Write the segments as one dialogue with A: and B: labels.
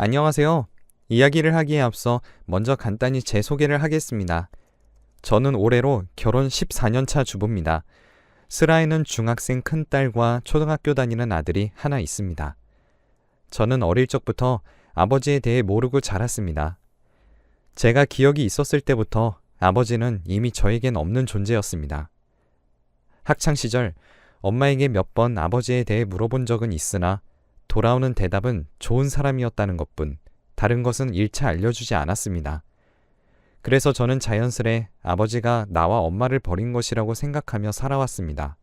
A: 안녕하세요. 이야기를 하기에 앞서 먼저 간단히 제 소개를 하겠습니다. 저는 올해로 결혼 14년 차 주부입니다. 슬아에는 중학생 큰딸과 초등학교 다니는 아들이 하나 있습니다. 저는 어릴 적부터 아버지에 대해 모르고 자랐습니다. 제가 기억이 있었을 때부터 아버지는 이미 저에겐 없는 존재였습니다. 학창시절 엄마에게 몇 번 아버지에 대해 물어본 적은 있으나 돌아오는 대답은 좋은 사람이었다는 것뿐 다른 것은 일체 알려주지 않았습니다. 그래서 저는 자연스레 아버지가 나와 엄마를 버린 것이라고 생각하며 살아왔습니다.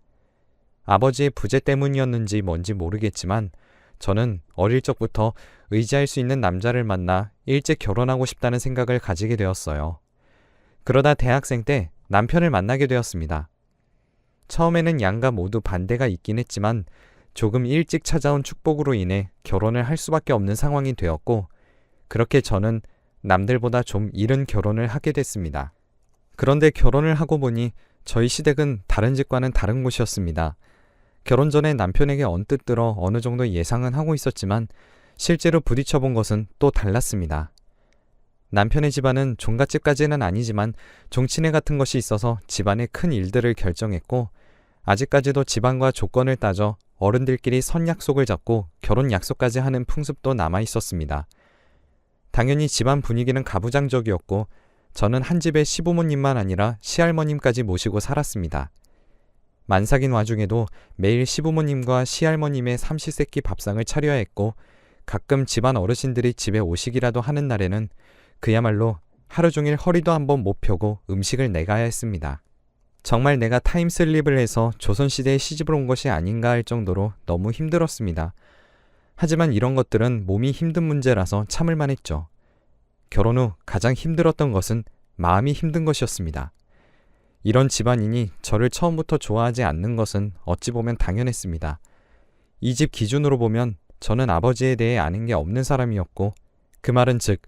A: 아버지의 부재 때문이었는지 뭔지 모르겠지만 저는 어릴 적부터 의지할 수 있는 남자를 만나 일찍 결혼하고 싶다는 생각을 가지게 되었어요. 그러다 대학생 때 남편을 만나게 되었습니다. 처음에는 양가 모두 반대가 있긴 했지만 조금 일찍 찾아온 축복으로 인해 결혼을 할 수밖에 없는 상황이 되었고, 그렇게 저는 남들보다 좀 이른 결혼을 하게 됐습니다. 그런데 결혼을 하고 보니 저희 시댁은 다른 집과는 다른 곳이었습니다. 결혼 전에 남편에게 언뜻 들어 어느 정도 예상은 하고 있었지만 실제로 부딪혀 본 것은 또 달랐습니다. 남편의 집안은 종갓집까지는 아니지만 종친회 같은 것이 있어서 집안의 큰 일들을 결정했고, 아직까지도 집안과 조건을 따져 어른들끼리 선약속을 잡고 결혼 약속까지 하는 풍습도 남아 있었습니다. 당연히 집안 분위기는 가부장적이었고 저는 한 집에 시부모님만 아니라 시할머님까지 모시고 살았습니다. 만삭인 와중에도 매일 시부모님과 시할머님의 삼시세끼 밥상을 차려야 했고, 가끔 집안 어르신들이 집에 오시기라도 하는 날에는 그야말로 하루 종일 허리도 한번 못 펴고 음식을 내가야 했습니다. 정말 내가 타임슬립을 해서 조선시대에 시집을 온 것이 아닌가 할 정도로 너무 힘들었습니다. 하지만 이런 것들은 몸이 힘든 문제라서 참을만 했죠. 결혼 후 가장 힘들었던 것은 마음이 힘든 것이었습니다. 이런 집안인이 저를 처음부터 좋아하지 않는 것은 어찌 보면 당연했습니다. 이 집 기준으로 보면 저는 아버지에 대해 아는 게 없는 사람이었고, 그 말은 즉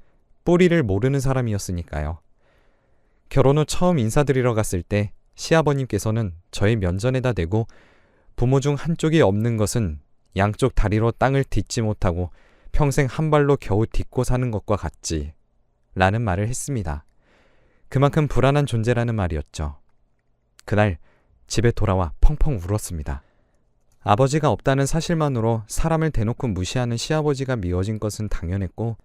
A: 뿌리를 모르는 사람이었으니까요. 결혼 후 처음 인사드리러 갔을 때 시아버님께서는 저의 면전에다 대고 부모 중 한쪽이 없는 것은 양쪽 다리로 땅을 딛지 못하고 평생 한 발로 겨우 딛고 사는 것과 같지 라는 말을 했습니다. 그만큼 불안한 존재라는 말이었죠. 그날 집에 돌아와 펑펑 울었습니다. 아버지가 없다는 사실만으로 사람을 대놓고 무시하는 시아버지가 미워진 것은 당연했고,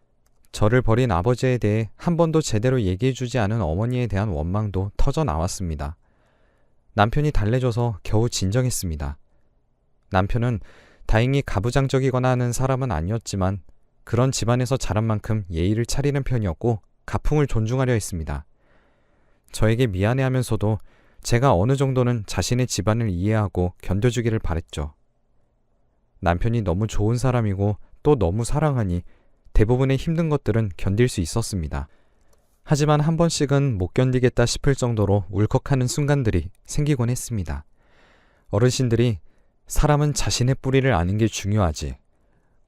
A: 저를 버린 아버지에 대해 한 번도 제대로 얘기해주지 않은 어머니에 대한 원망도 터져 나왔습니다. 남편이 달래줘서 겨우 진정했습니다. 남편은 다행히 가부장적이거나 하는 사람은 아니었지만 그런 집안에서 자란 만큼 예의를 차리는 편이었고 가풍을 존중하려 했습니다. 저에게 미안해하면서도 제가 어느 정도는 자신의 집안을 이해하고 견뎌주기를 바랬죠. 남편이 너무 좋은 사람이고 또 너무 사랑하니 대부분의 힘든 것들은 견딜 수 있었습니다. 하지만 한 번씩은 못 견디겠다 싶을 정도로 울컥하는 순간들이 생기곤 했습니다. 어르신들이 사람은 자신의 뿌리를 아는 게 중요하지.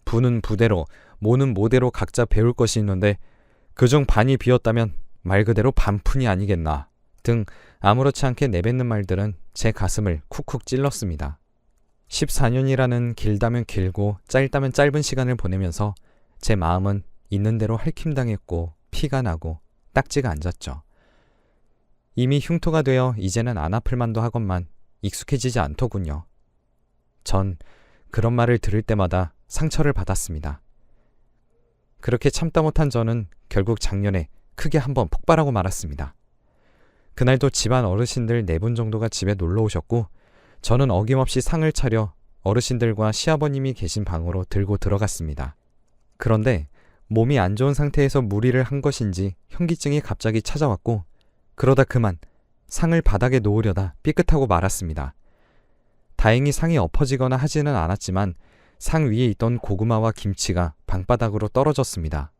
A: 부는 부대로, 모는 모대로 각자 배울 것이 있는데 그중 반이 비었다면 말 그대로 반푼이 아니겠나 등 아무렇지 않게 내뱉는 말들은 제 가슴을 쿡쿡 찔렀습니다. 14년이라는 길다면 길고 짧다면 짧은 시간을 보내면서 제 마음은 있는 대로 핥힘당했고 피가 나고 딱지가 앉았죠. 이미 흉터가 되어 이제는 안 아플 만도 하건만 익숙해지지 않더군요. 전 그런 말을 들을 때마다 상처를 받았습니다. 그렇게 참다 못한 저는 결국 작년에 크게 한번 폭발하고 말았습니다. 그날도 집안 어르신들 4분 정도가 집에 놀러 오셨고, 저는 어김없이 상을 차려 어르신들과 시아버님이 계신 방으로 들고 들어갔습니다. 그런데 몸이 안 좋은 상태에서 무리를 한 것인지 현기증이 갑자기 찾아왔고, 그러다 그만 상을 바닥에 놓으려다 삐끗하고 말았습니다. 다행히 상이 엎어지거나 하지는 않았지만 상 위에 있던 고구마와 김치가 방바닥으로 떨어졌습니다.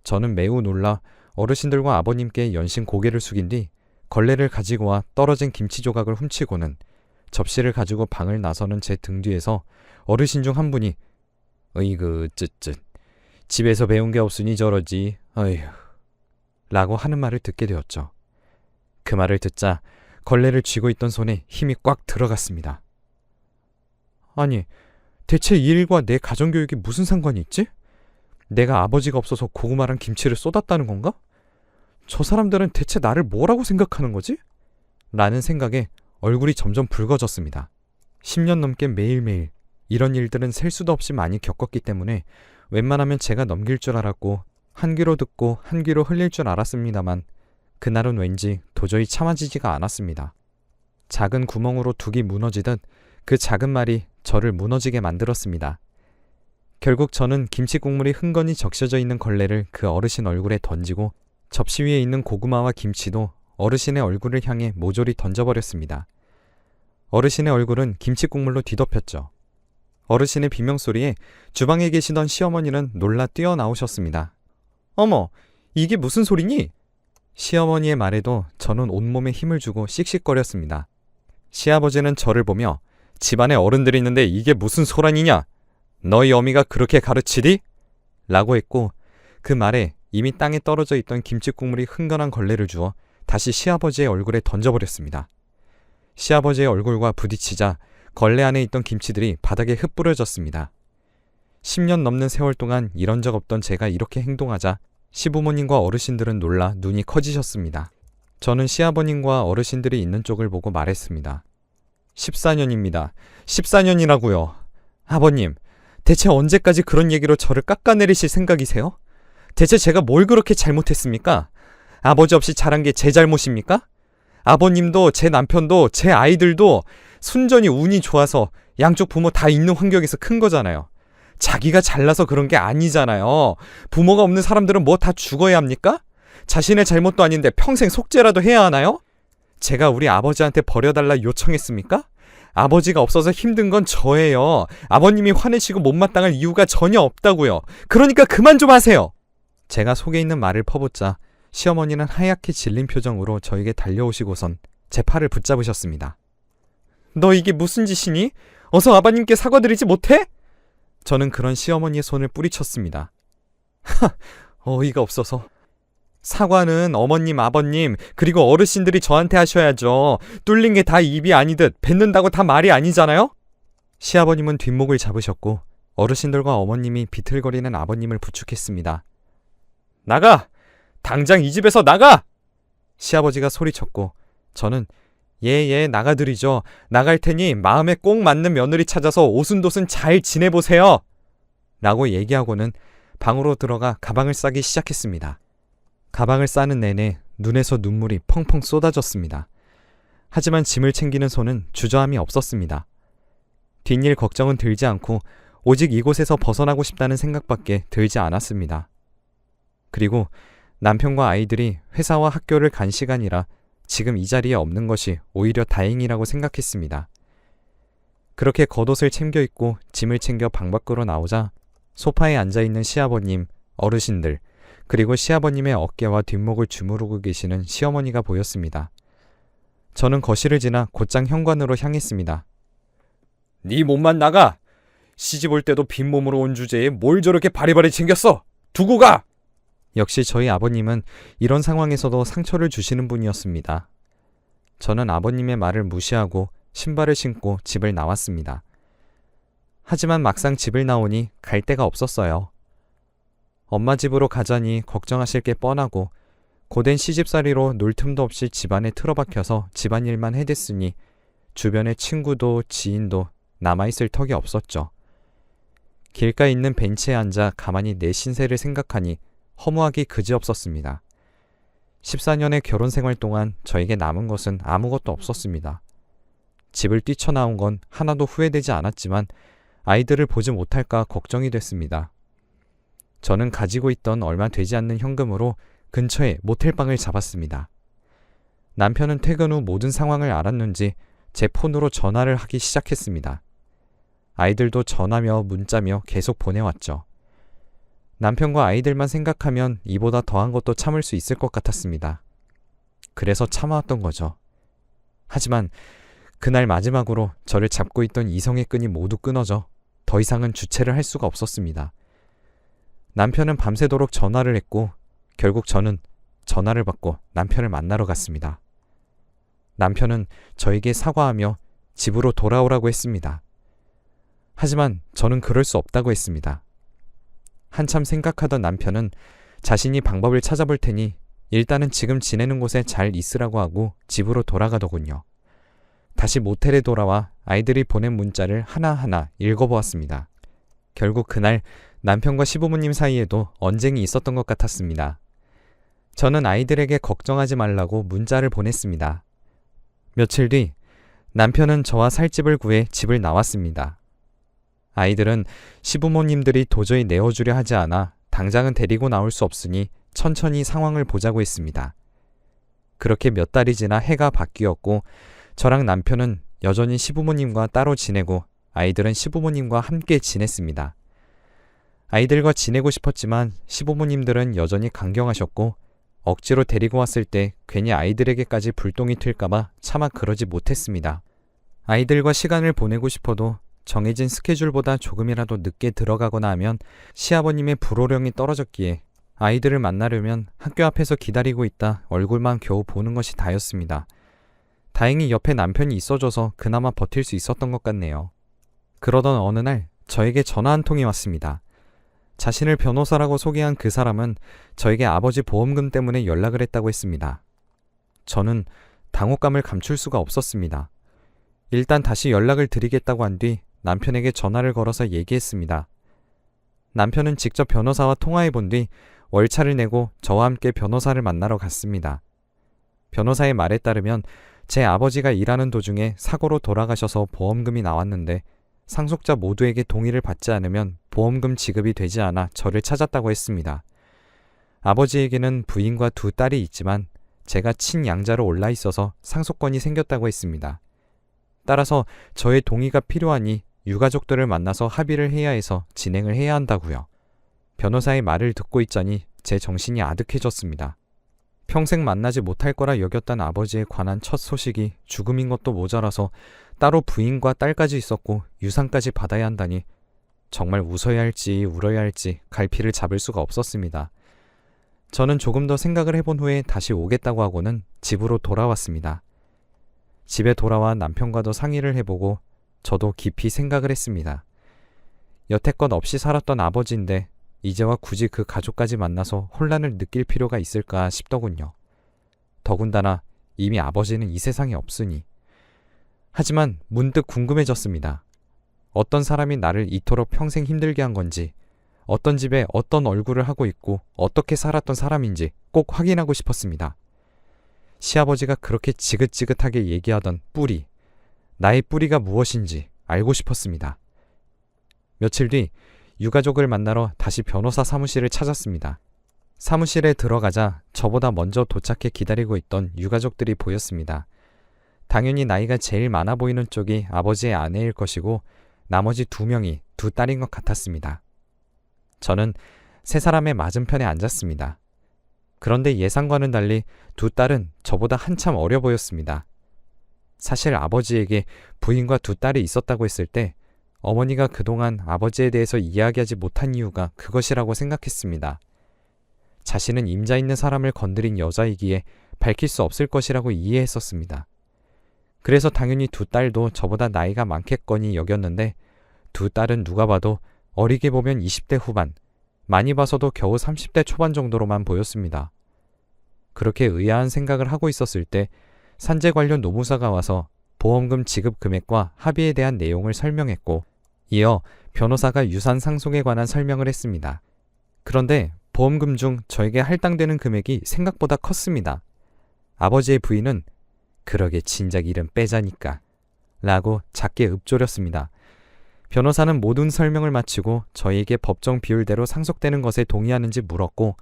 A: 저는 매우 놀라 어르신들과 아버님께 연신 고개를 숙인 뒤 걸레를 가지고 와 떨어진 김치 조각을 훔치고는 접시를 가지고 방을 나서는 제 등 뒤에서 어르신 중 한 분이 "으이그 쯧쯧 집에서 배운 게 없으니 저러지 어휴" 라고 하는 말을 듣게 되었죠. 그 말을 듣자 걸레를 쥐고 있던 손에 힘이 꽉 들어갔습니다. 아니, 대체 이 일과 내 가정교육이 무슨 상관이 있지? 내가 아버지가 없어서 고구마랑 김치를 쏟았다는 건가? 저 사람들은 대체 나를 뭐라고 생각하는 거지? 라는 생각에 얼굴이 점점 붉어졌습니다. 10년 넘게 매일매일 이런 일들은 셀 수도 없이 많이 겪었기 때문에 웬만하면 제가 넘길 줄 알았고 한 귀로 듣고 한 귀로 흘릴 줄 알았습니다만 그날은 왠지 도저히 참아지지가 않았습니다. 작은 구멍으로 둑이 무너지듯 그 작은 말이 저를 무너지게 만들었습니다. 결국 저는 김치 국물이 흥건히 적셔져 있는 걸레를 그 어르신 얼굴에 던지고 접시 위에 있는 고구마와 김치도 어르신의 얼굴을 향해 모조리 던져버렸습니다. 어르신의 얼굴은 김치 국물로 뒤덮였죠. 어르신의 비명소리에 주방에 계시던 시어머니는 놀라 뛰어나오셨습니다. 어머, 이게 무슨 소리니? 시어머니의 말에도 저는 온몸에 힘을 주고 씩씩거렸습니다. 시아버지는 저를 보며 집안에 어른들이 있는데 이게 무슨 소란이냐? 너희 어미가 그렇게 가르치디? 라고 했고 그 말에 이미 땅에 떨어져 있던 김치국물이 흥건한 걸레를 주어 다시 시아버지의 얼굴에 던져버렸습니다. 시아버지의 얼굴과 부딪히자 걸레 안에 있던 김치들이 바닥에 흩뿌려졌습니다. 10년 넘는 세월 동안 이런 적 없던 제가 이렇게 행동하자 시부모님과 어르신들은 놀라 눈이 커지셨습니다. 저는 시아버님과 어르신들이 있는 쪽을 보고 말했습니다. 14년입니다. 14년이라고요. 아버님, 대체 언제까지 그런 얘기로 저를 깎아내리실 생각이세요? 대체 제가 뭘 그렇게 잘못했습니까? 아버지 없이 자란 게 제 잘못입니까? 아버님도 제 남편도 제 아이들도 순전히 운이 좋아서 양쪽 부모 다 있는 환경에서 큰 거잖아요. 자기가 잘나서 그런 게 아니잖아요. 부모가 없는 사람들은 뭐 다 죽어야 합니까? 자신의 잘못도 아닌데 평생 속죄라도 해야 하나요? 제가 우리 아버지한테 버려달라 요청했습니까? 아버지가 없어서 힘든 건 저예요. 아버님이 화내시고 못마땅할 이유가 전혀 없다고요. 그러니까 그만 좀 하세요. 제가 속에 있는 말을 퍼붓자 시어머니는 하얗게 질린 표정으로 저에게 달려오시고선 제 팔을 붙잡으셨습니다. 너 이게 무슨 짓이니? 어서 아버님께 사과드리지 못해? 저는 그런 시어머니의 손을 뿌리쳤습니다. 어이가 없어서. 사과는 어머님, 아버님, 그리고 어르신들이 저한테 하셔야죠. 뚫린 게 다 입이 아니듯 뱉는다고 다 말이 아니잖아요? 시아버님은 뒷목을 잡으셨고 어르신들과 어머님이 비틀거리는 아버님을 부축했습니다. 나가! 당장 이 집에서 나가! 시아버지가 소리쳤고 저는 예, 나가드리죠. 나갈 테니 마음에 꼭 맞는 며느리 찾아서 오순도순 잘 지내보세요. 라고 얘기하고는 방으로 들어가 가방을 싸기 시작했습니다. 가방을 싸는 내내 눈에서 눈물이 펑펑 쏟아졌습니다. 하지만 짐을 챙기는 손은 주저함이 없었습니다. 뒷일 걱정은 들지 않고 오직 이곳에서 벗어나고 싶다는 생각밖에 들지 않았습니다. 그리고 남편과 아이들이 회사와 학교를 간 시간이라 지금 이 자리에 없는 것이 오히려 다행이라고 생각했습니다. 그렇게 겉옷을 챙겨 입고 짐을 챙겨 방 밖으로 나오자 소파에 앉아있는 시아버님, 어르신들, 그리고 시아버님의 어깨와 뒷목을 주무르고 계시는 시어머니가 보였습니다. 저는 거실을 지나 곧장 현관으로 향했습니다. 네 몸만 나가! 시집 올 때도 빈몸으로 온 주제에 뭘 저렇게 바리바리 챙겼어! 두고 가! 역시 저희 아버님은 이런 상황에서도 상처를 주시는 분이었습니다. 저는 아버님의 말을 무시하고 신발을 신고 집을 나왔습니다. 하지만 막상 집을 나오니 갈 데가 없었어요. 엄마 집으로 가자니 걱정하실 게 뻔하고 고된 시집살이로 놀 틈도 없이 집안에 틀어박혀서 집안일만 해댔으니 주변에 친구도 지인도 남아있을 턱이 없었죠. 길가에 있는 벤치에 앉아 가만히 내 신세를 생각하니 허무하기 그지없었습니다. 14년의 결혼 생활 동안 저에게 남은 것은 아무것도 없었습니다. 집을 뛰쳐나온 건 하나도 후회되지 않았지만 아이들을 보지 못할까 걱정이 됐습니다. 저는 가지고 있던 얼마 되지 않는 현금으로 근처에 모텔방을 잡았습니다. 남편은 퇴근 후 모든 상황을 알았는지 제 폰으로 전화를 하기 시작했습니다. 아이들도 전화며 문자며 계속 보내왔죠. 남편과 아이들만 생각하면 이보다 더한 것도 참을 수 있을 것 같았습니다. 그래서 참아왔던 거죠. 하지만 그날 마지막으로 저를 잡고 있던 이성의 끈이 모두 끊어져 더 이상은 주체를 할 수가 없었습니다. 남편은 밤새도록 전화를 했고 결국 저는 전화를 받고 남편을 만나러 갔습니다. 남편은 저에게 사과하며 집으로 돌아오라고 했습니다. 하지만 저는 그럴 수 없다고 했습니다. 한참 생각하던 남편은 자신이 방법을 찾아볼 테니 일단은 지금 지내는 곳에 잘 있으라고 하고 집으로 돌아가더군요. 다시 모텔에 돌아와 아이들이 보낸 문자를 하나하나 읽어보았습니다. 결국 그날 남편과 시부모님 사이에도 언쟁이 있었던 것 같았습니다. 저는 아이들에게 걱정하지 말라고 문자를 보냈습니다. 며칠 뒤 남편은 저와 살 집을 구해 집을 나왔습니다. 아이들은 시부모님들이 도저히 내어주려 하지 않아 당장은 데리고 나올 수 없으니 천천히 상황을 보자고 했습니다. 그렇게 몇 달이 지나 해가 바뀌었고 저랑 남편은 여전히 시부모님과 따로 지내고 아이들은 시부모님과 함께 지냈습니다. 아이들과 지내고 싶었지만 시부모님들은 여전히 강경하셨고 억지로 데리고 왔을 때 괜히 아이들에게까지 불똥이 튈까봐 차마 그러지 못했습니다. 아이들과 시간을 보내고 싶어도 정해진 스케줄보다 조금이라도 늦게 들어가거나 하면 시아버님의 불호령이 떨어졌기에 아이들을 만나려면 학교 앞에서 기다리고 있다 얼굴만 겨우 보는 것이 다였습니다. 다행히 옆에 남편이 있어줘서 그나마 버틸 수 있었던 것 같네요. 그러던 어느 날 저에게 전화 한 통이 왔습니다. 자신을 변호사라고 소개한 그 사람은 저에게 아버지 보험금 때문에 연락을 했다고 했습니다. 저는 당혹감을 감출 수가 없었습니다. 일단 다시 연락을 드리겠다고 한 뒤 남편에게 전화를 걸어서 얘기했습니다. 남편은 직접 변호사와 통화해 본 뒤 월차를 내고 저와 함께 변호사를 만나러 갔습니다. 변호사의 말에 따르면 제 아버지가 일하는 도중에 사고로 돌아가셔서 보험금이 나왔는데 상속자 모두에게 동의를 받지 않으면 보험금 지급이 되지 않아 저를 찾았다고 했습니다. 아버지에게는 부인과 두 딸이 있지만 제가 친양자로 올라 있어서 상속권이 생겼다고 했습니다. 따라서 저의 동의가 필요하니 유가족들을 만나서 합의를 해야 해서 진행을 해야 한다고요. 변호사의 말을 듣고 있자니 제 정신이 아득해졌습니다. 평생 만나지 못할 거라 여겼던 아버지에 관한 첫 소식이 죽음인 것도 모자라서 따로 부인과 딸까지 있었고 유산까지 받아야 한다니 정말 웃어야 할지 울어야 할지 갈피를 잡을 수가 없었습니다. 저는 조금 더 생각을 해본 후에 다시 오겠다고 하고는 집으로 돌아왔습니다. 집에 돌아와 남편과도 상의를 해보고 저도 깊이 생각을 했습니다. 여태껏 없이 살았던 아버지인데 이제와 굳이 그 가족까지 만나서 혼란을 느낄 필요가 있을까 싶더군요. 더군다나 이미 아버지는 이 세상에 없으니. 하지만 문득 궁금해졌습니다. 어떤 사람이 나를 이토록 평생 힘들게 한 건지, 어떤 집에 어떤 얼굴을 하고 있고 어떻게 살았던 사람인지 꼭 확인하고 싶었습니다. 시아버지가 그렇게 지긋지긋하게 얘기하던 뿌리, 나의 뿌리가 무엇인지 알고 싶었습니다. 며칠 뒤 유가족을 만나러 다시 변호사 사무실을 찾았습니다. 사무실에 들어가자 저보다 먼저 도착해 기다리고 있던 유가족들이 보였습니다. 당연히 나이가 제일 많아 보이는 쪽이 아버지의 아내일 것이고 나머지 두 명이 두 딸인 것 같았습니다. 저는 세 사람의 맞은편에 앉았습니다. 그런데 예상과는 달리 두 딸은 저보다 한참 어려 보였습니다. 사실 아버지에게 부인과 두 딸이 있었다고 했을 때 어머니가 그동안 아버지에 대해서 이야기하지 못한 이유가 그것이라고 생각했습니다. 자신은 임자 있는 사람을 건드린 여자이기에 밝힐 수 없을 것이라고 이해했었습니다. 그래서 당연히 두 딸도 저보다 나이가 많겠거니 여겼는데 두 딸은 누가 봐도 어리게 보면 20대 후반, 많이 봐서도 겨우 30대 초반 정도로만 보였습니다. 그렇게 의아한 생각을 하고 있었을 때 산재 관련 노무사가 와서 보험금 지급 금액과 합의에 대한 내용을 설명했고 이어 변호사가 유산 상속에 관한 설명을 했습니다. 그런데 보험금 중 저에게 할당되는 금액이 생각보다 컸습니다. 아버지의 부인은 그러게 진작 이름 빼자니까 라고 작게 읊조렸습니다. 변호사는 모든 설명을 마치고 저희에게 법정 비율대로 상속되는 것에 동의하는지 물었고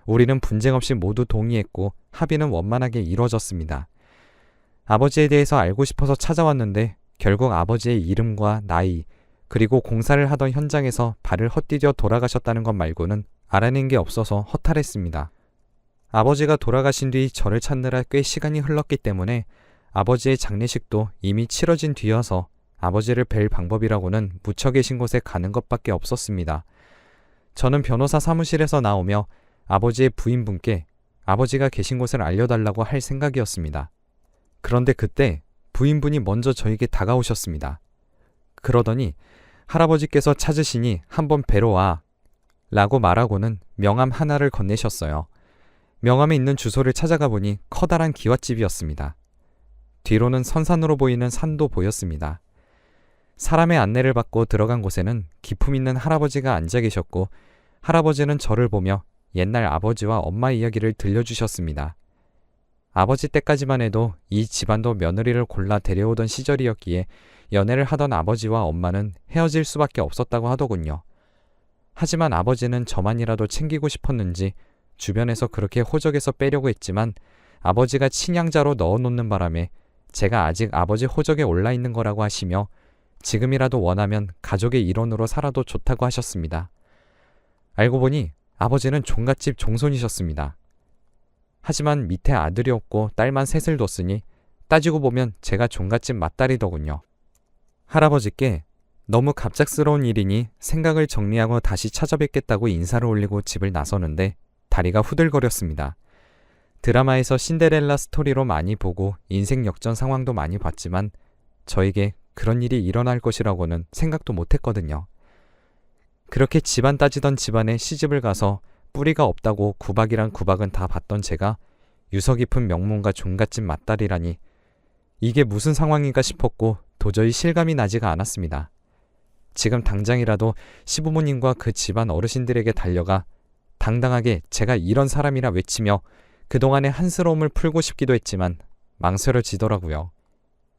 A: 우리는 분쟁 없이 모두 동의했고 합의는 원만하게 이루어졌습니다. 아버지에 대해서 알고 싶어서 찾아왔는데 결국 아버지의 이름과 나이 그리고 공사를 하던 현장에서 발을 헛디뎌 돌아가셨다는 것 말고는 알아낸 게 없어서 허탈했습니다. 아버지가 돌아가신 뒤 저를 찾느라 꽤 시간이 흘렀기 때문에 아버지의 장례식도 이미 치러진 뒤여서 아버지를 뵐 방법이라고는 묻혀 계신 곳에 가는 것밖에 없었습니다. 저는 변호사 사무실에서 나오며 아버지의 부인분께 아버지가 계신 곳을 알려달라고 할 생각이었습니다. 그런데 그때 부인분이 먼저 저에게 다가오셨습니다. 그러더니 할아버지께서 찾으시니 한번 뵈러 와 라고 말하고는 명함 하나를 건네셨어요. 명함에 있는 주소를 찾아가 보니 커다란 기와집이었습니다. 뒤로는 선산으로 보이는 산도 보였습니다. 사람의 안내를 받고 들어간 곳에는 기품 있는 할아버지가 앉아 계셨고 할아버지는 저를 보며 옛날 아버지와 엄마 이야기를 들려주셨습니다. 아버지 때까지만 해도 이 집안도 며느리를 골라 데려오던 시절이었기에 연애를 하던 아버지와 엄마는 헤어질 수밖에 없었다고 하더군요. 하지만 아버지는 저만이라도 챙기고 싶었는지 주변에서 그렇게 호적에서 빼려고 했지만 아버지가 친양자로 넣어놓는 바람에 제가 아직 아버지 호적에 올라있는 거라고 하시며 지금이라도 원하면 가족의 일원으로 살아도 좋다고 하셨습니다. 알고 보니 아버지는 종갓집 종손이셨습니다. 하지만 밑에 아들이 없고 딸만 셋을 뒀으니 따지고 보면 제가 종갓집 맏딸이더군요. 할아버지께 너무 갑작스러운 일이니 생각을 정리하고 다시 찾아뵙겠다고 인사를 올리고 집을 나서는데 다리가 후들거렸습니다. 드라마에서 신데렐라 스토리로 많이 보고 인생 역전 상황도 많이 봤지만 저에게 그런 일이 일어날 것이라고는 생각도 못했거든요. 그렇게 집안 따지던 집안에 시집을 가서 뿌리가 없다고 구박이란 구박은 다 받던 제가 유서 깊은 명문가 종갓집 맏딸이라니 이게 무슨 상황인가 싶었고 도저히 실감이 나지가 않았습니다. 지금 당장이라도 시부모님과 그 집안 어르신들에게 달려가 당당하게 제가 이런 사람이라 외치며 그동안의 한스러움을 풀고 싶기도 했지만 망설여지더라고요.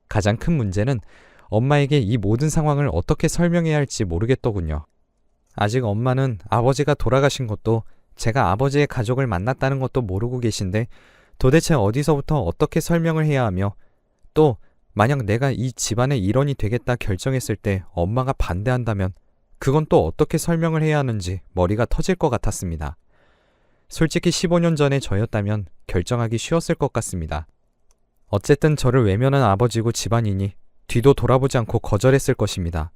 A: 가장 큰 문제는 엄마에게 이 모든 상황을 어떻게 설명해야 할지 모르겠더군요. 아직 엄마는 아버지가 돌아가신 것도 제가 아버지의 가족을 만났다는 것도 모르고 계신데 도대체 어디서부터 어떻게 설명을 해야 하며 또 만약 내가 이 집안의 일원이 되겠다 결정했을 때 엄마가 반대한다면 그건 또 어떻게 설명을 해야 하는지 머리가 터질 것 같았습니다. 솔직히 15년 전에 저였다면 결정하기 쉬웠을 것 같습니다. 어쨌든 저를 외면한 아버지고 집안이니 뒤도 돌아보지 않고 거절했을 것입니다.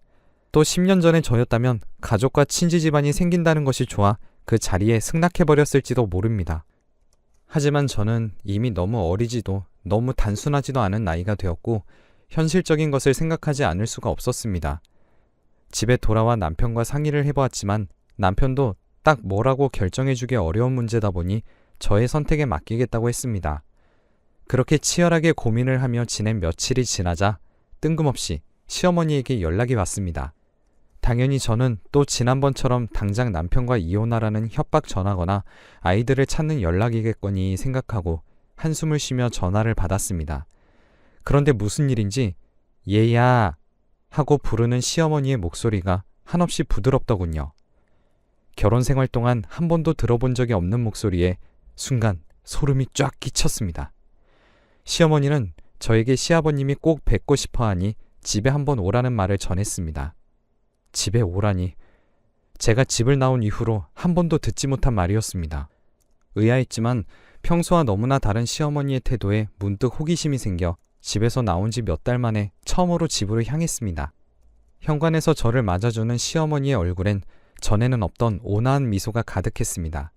A: 또 10년 전에 저였다면 가족과 친지 집안이 생긴다는 것이 좋아 그 자리에 승낙해버렸을지도 모릅니다. 하지만 저는 이미 너무 어리지도 너무 단순하지도 않은 나이가 되었고 현실적인 것을 생각하지 않을 수가 없었습니다. 집에 돌아와 남편과 상의를 해보았지만 남편도 딱 뭐라고 결정해주기 어려운 문제다 보니 저의 선택에 맡기겠다고 했습니다. 그렇게 치열하게 고민을 하며 지낸 며칠이 지나자 뜬금없이 시어머니에게 연락이 왔습니다. 당연히 저는 또 지난번처럼 당장 남편과 이혼하라는 협박 전화거나 아이들을 찾는 연락이겠거니 생각하고 한숨을 쉬며 전화를 받았습니다. 그런데 무슨 일인지 얘야 하고 부르는 시어머니의 목소리가 한없이 부드럽더군요. 결혼 생활 동안 한 번도 들어본 적이 없는 목소리에 순간 소름이 쫙 끼쳤습니다. 시어머니는 저에게 시아버님이 꼭 뵙고 싶어 하니 집에 한번 오라는 말을 전했습니다. 집에 오라니 제가 집을 나온 이후로 한 번도 듣지 못한 말이었습니다. 의아했지만 평소와 너무나 다른 시어머니의 태도에 문득 호기심이 생겨 집에서 나온 지 몇 달 만에 처음으로 집으로 향했습니다. 현관에서 저를 맞아주는 시어머니의 얼굴엔 전에는 없던 온화한 미소가 가득했습니다.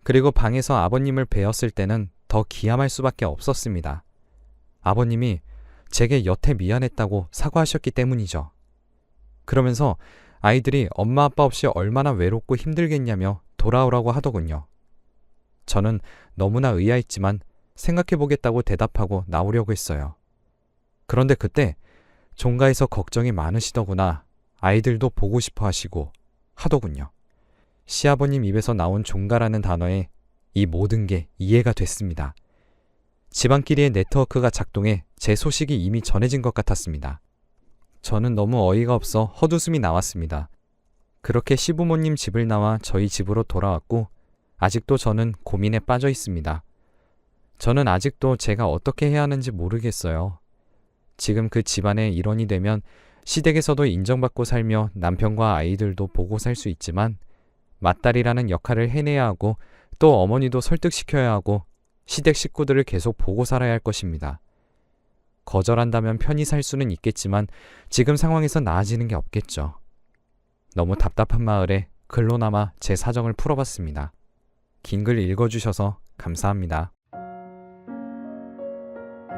A: 그리고 방에서 아버님을 뵈었을 때는 더 기함할 수밖에 없었습니다. 아버님이 제게 여태 미안했다고 사과하셨기 때문이죠. 그러면서 아이들이 엄마 아빠 없이 얼마나 외롭고 힘들겠냐며 돌아오라고 하더군요. 저는 너무나 의아했지만 생각해보겠다고 대답하고 나오려고 했어요. 그런데 그때 종가에서 걱정이 많으시더구나, 아이들도 보고 싶어 하시고 하더군요. 시아버님 입에서 나온 종가라는 단어에 이 모든 게 이해가 됐습니다. 집안끼리의 네트워크가 작동해 제 소식이 이미 전해진 것 같았습니다. 저는 너무 어이가 없어 헛웃음이 나왔습니다. 그렇게 시부모님 집을 나와 저희 집으로 돌아왔고 아직도 저는 고민에 빠져 있습니다. 저는 아직도 제가 어떻게 해야 하는지 모르겠어요. 지금 그 집안의 일원이 되면 시댁에서도 인정받고 살며 남편과 아이들도 보고 살 수 있지만 맏딸이라는 역할을 해내야 하고 또 어머니도 설득시켜야 하고 시댁 식구들을 계속 보고 살아야 할 것입니다. 거절한다면 편히 살 수는 있겠지만 지금 상황에서 나아지는 게 없겠죠. 너무 답답한 마을에 글로나마 제 사정을 풀어봤습니다. 긴 글 읽어주셔서 감사합니다.